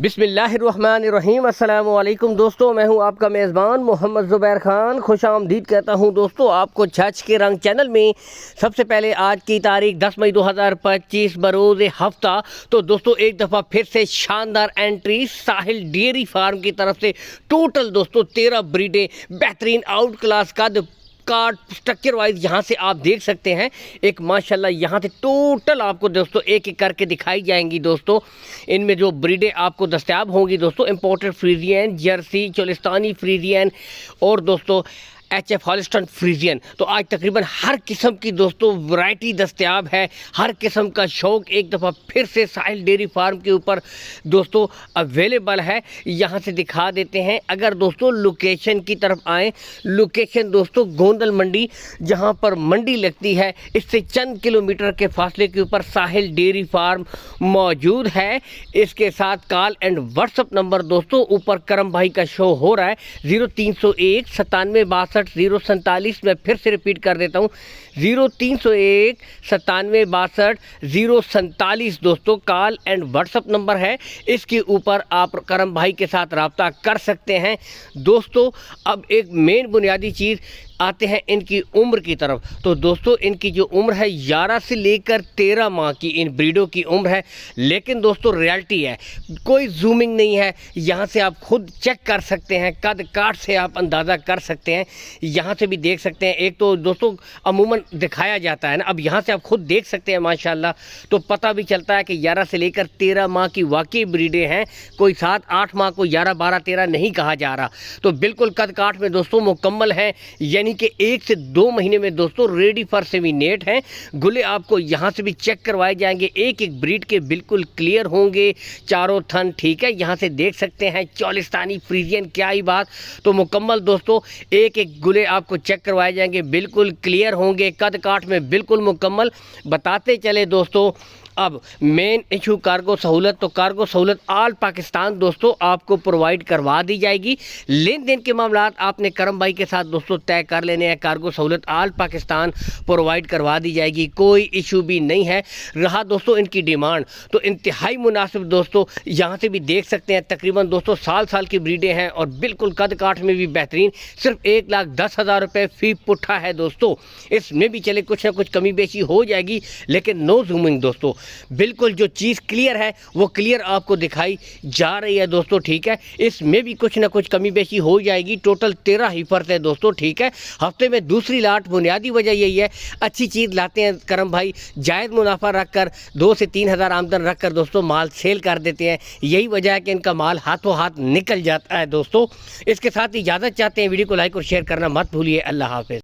बिस्मिल्लाहिर्रहमानिर्रहीम। अस्सलाम वालेकुम दोस्तों, मैं हूं आपका मेज़बान मोहम्मद ज़ुबैर ख़ान। खुश आमदीद कहता हूं दोस्तों आपको छछ के रंग चैनल में। सबसे पहले आज की तारीख 10 मई 2025 बरोज़ हफ्ता। तो दोस्तों एक दफ़ा फिर से शानदार एंट्री साहिल डेयरी फार्म की तरफ से। टोटल दोस्तों 13 ब्रीडें बेहतरीन आउट क्लास का कार्ड स्ट्रक्चर वाइज यहाँ से आप देख सकते हैं। एक माशाल्लाह यहाँ से टोटल आपको दोस्तों एक एक करके दिखाई जाएंगी दोस्तों। इनमें जो ब्रीडें आपको दस्तयाब होंगी दोस्तों, imported Friesian, Jersey, Cholistani Friesian और दोस्तों HF हॉलिस्टन फ्रीजियन। तो आज तकरीबन हर किस्म की दोस्तों वैरायटी दस्तयाब है। हर किस्म का शौक़ एक दफ़ा फिर से साहिल डेयरी फार्म के ऊपर दोस्तों अवेलेबल है। यहाँ से दिखा देते हैं। अगर दोस्तों लोकेशन की तरफ आएँ, लोकेशन दोस्तों गोंदल मंडी, जहाँ पर मंडी लगती है, इससे चंद किलोमीटर के फासले के ऊपर साहिल डेयरी फार्म मौजूद है। इसके साथ कॉल एंड व्हाट्सअप नंबर दोस्तों ऊपर करम भाई का शो हो रहा है 0301 97 62 में फिर से रिपीट कर देता हूँ 0301 97 62 047 दोस्तों कॉल एंड व्हाट्सअप नंबर है। इसके ऊपर आप करम भाई के साथ रब्ता कर सकते हैं दोस्तों। अब एक मेन बुनियादी चीज़ आते हैं इनकी उम्र की तरफ। तो दोस्तों इनकी जो उम्र है 11 से लेकर 13 माह की इन ब्रीडों की उम्र है। लेकिन दोस्तों रियलिटी है, कोई जूमिंग नहीं है। यहाँ से आप खुद चेक कर सकते हैं, कद काठ से आप अंदाज़ा कर सकते हैं। यहाँ से भी देख सकते हैं। एक तो दोस्तों अमूमन दिखाया जाता है ना, अब यहाँ से आप खुद देख सकते हैं माशाल्लाह। तो पता भी चलता है कि 11 से लेकर 13 माह की वाकई ब्रीडें हैं। कोई 7-8 माह को 11, 12, 13 नहीं कहा जा रहा। तो बिल्कुल कद काठ में दोस्तों मुकम्मल है, यानी कि 1 से 2 महीने में दोस्तों रेडी फॉर सेमिनेट हैं। गुले आपको यहाँ से भी चेक करवाए जाएंगे, एक एक ब्रीड के बिल्कुल क्लियर होंगे, चारों थन ठीक है। यहाँ से देख सकते हैं चोलिस्तानी फ्रीजियन, क्या ही बात। तो मुकम्मल दोस्तों एक एक गुले आपको चेक करवाए जाएंगे, बिल्कुल क्लियर होंगे, कद काठ में बिल्कुल मुकम्मल। बताते चले दोस्तों अब मेन इशू कार्गो सहूलत। तो कार्गो सहूलत ऑल पाकिस्तान दोस्तों आपको प्रोवाइड करवा दी जाएगी। लेन देन के मामलात आपने करम भाई के साथ दोस्तों तय कर लेने हैं। कार्गो सहूलत ऑल पाकिस्तान प्रोवाइड करवा दी जाएगी, कोई इशू भी नहीं है। रहा दोस्तों इनकी डिमांड, तो इंतहाई मुनासिब दोस्तों। यहाँ से भी देख सकते हैं तकरीबन दोस्तों साल की ब्रीडें हैं और बिल्कुल कद काठ में भी बेहतरीन। सिर्फ 1,10,000 रुपये फ़ी पुट्ठा है दोस्तों। इसमें भी चले कुछ ना कुछ कमी बेशी हो जाएगी, लेकिन नो जूमिंग दोस्तों। बिल्कुल जो चीज़ क्लियर है वो क्लियर आपको दिखाई जा रही है दोस्तों, ठीक है। इसमें भी कुछ ना कुछ कमी बेशी हो जाएगी। टोटल 13 ही फर्ज है दोस्तों, ठीक है। हफ्ते में दूसरी लाट, बुनियादी वजह यही है, अच्छी चीज़ लाते हैं करम भाई, जायज़ मुनाफा रख कर 2 से 3 हज़ार आमदन रख कर दोस्तों माल सेल कर देते हैं। यही वजह है कि इनका माल हाथों हाथ निकल जाता है दोस्तों। इसके साथ इजाज़त चाहते हैं। वीडियो को लाइक और शेयर करना मत भूलिए। अल्लाह हाफ़िज़।